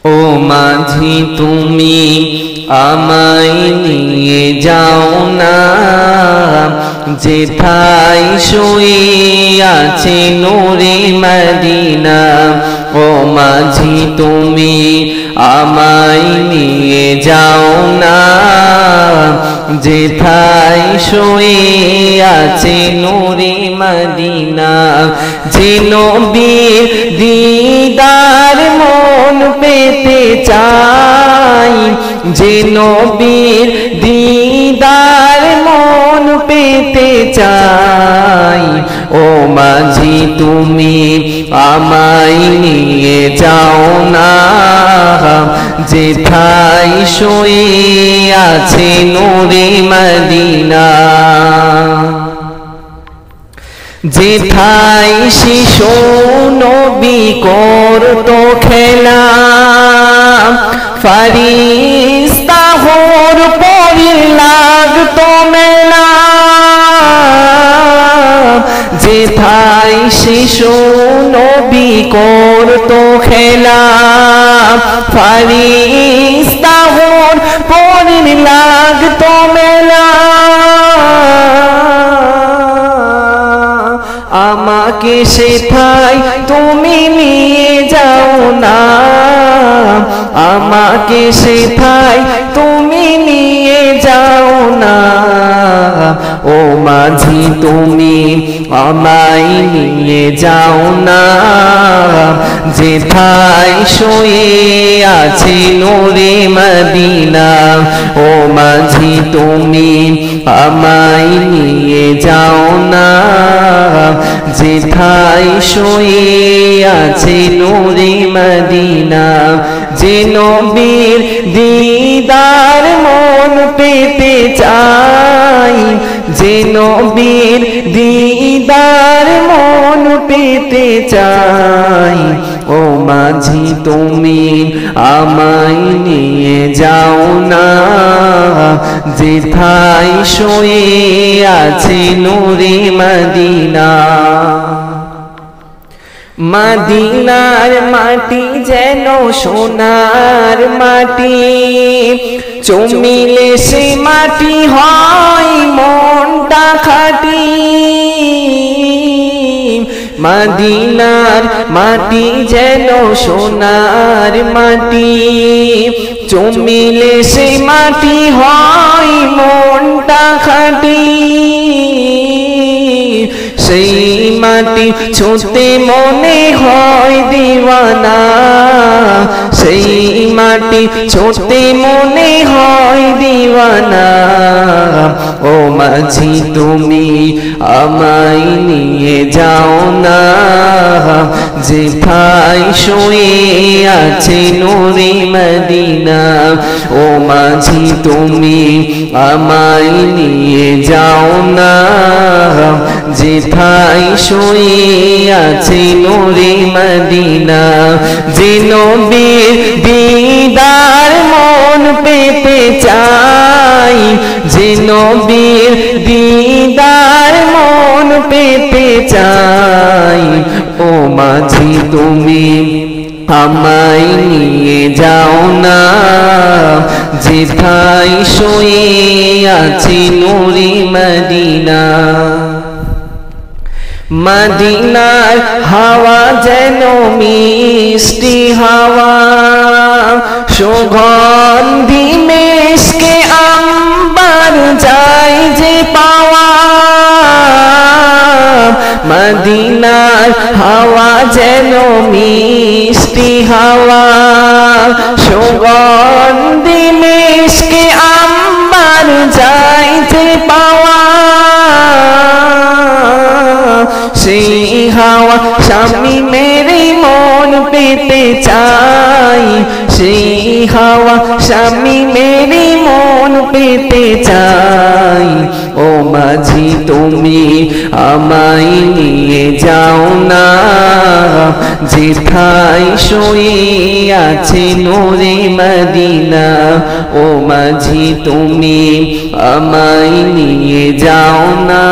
ও মাঝি তুমি আমায় নিয়ে যাও না, যেথায় শুয়ে আছে নূরে মদিনা। ও মাঝি তুমি আমায় নিয়ে যাও না, যেথায় শুয়ে আছে নূরে মদিনা। যে নবীর দিদার মন পেতে চাই, যে নবীর দিদার মন পেতে চাই। ও মাঝি তুমি আমায় নিয়ে যাও না, যেথায় শুয়ে আছে নূরে মদিনা। যেথায় শিশু নবী করতো খেলা, ফারিস্তা হোর পরে লাগতো মেলা। যেথায় শিশু নবী করতো খেলা, ফারিস্তা হোর পরে লাগতো মেলা। আমাকে সেথায় তুমি নিয়ে যাও না, আমাকে সেথায় তুমি নিয়ে যাও না। ও মাঝি তুমি আমায় নিয়ে যাও না, যেথায় শুয়ে আছে নূরে মদিনা। ও মাঝি তুমি আমায় নিয়ে যাও না, যেথায় শুয়ে আছে নূরে মদিনা। যে নবীর দিদার মন পেতে চাই, যে নবীর দিদার মন পেতে চাই। ও মাঝি তুমি আমায় নিয়ে যাও না, যেথায় শুয়ে আছে নূরে মদিনা। মদিনার মাটি যেন সোনার মাটি, চুমিলে সে মাটি হয় মনটা খাঁটি। মদিনার মাটি যেন সোনার মাটি, চুমিলে সে মাটি হয় মনটা খাঁটি। সেই মাটি ছুঁতে মনে হয় দিওয়ানা, সেই মাটি ছুঁতে মনে হয় দিওয়ানা। ও মাঝি তুমি আমায় নিয়ে যাও না, যেথায় শুয়ে আছে নূরে মদিনা। ও মাঝি তুমি আমায় নিয়ে যাও না, যেথায় শুয়ে আছে নূরে মদিনা। যে নবীর দিদার মন পেতে চাই, যে নবীর দিদার মন পেতে চাই। ও মাঝি তুমি আমায় নিয়ে যাও না, যেথায় শুয়ে আছে নূরে মদিনা। মদিনার হাওয়া যেন মিষ্টি হাওয়া, সুগন্ধি মেশকে আম্বার যায় যে পাওয়া। মদিনার হাওয়া যেন মিষ্টি হাওয়া, সুগন্ধি মেশকে আম্বার যায় যে পাওয়া। সেই হাওয়া স্বামী মেরে মন পেতে চাই, সেই হাওয়া স্বামী মেরে মন পেতে চাই। ও মাঝি তুমি আমায় নিয়ে যাও না, যেথায় শুয়ে আছে নূরে মদিনা। ও মাঝি তুমি আমায় নিয়ে যাও না।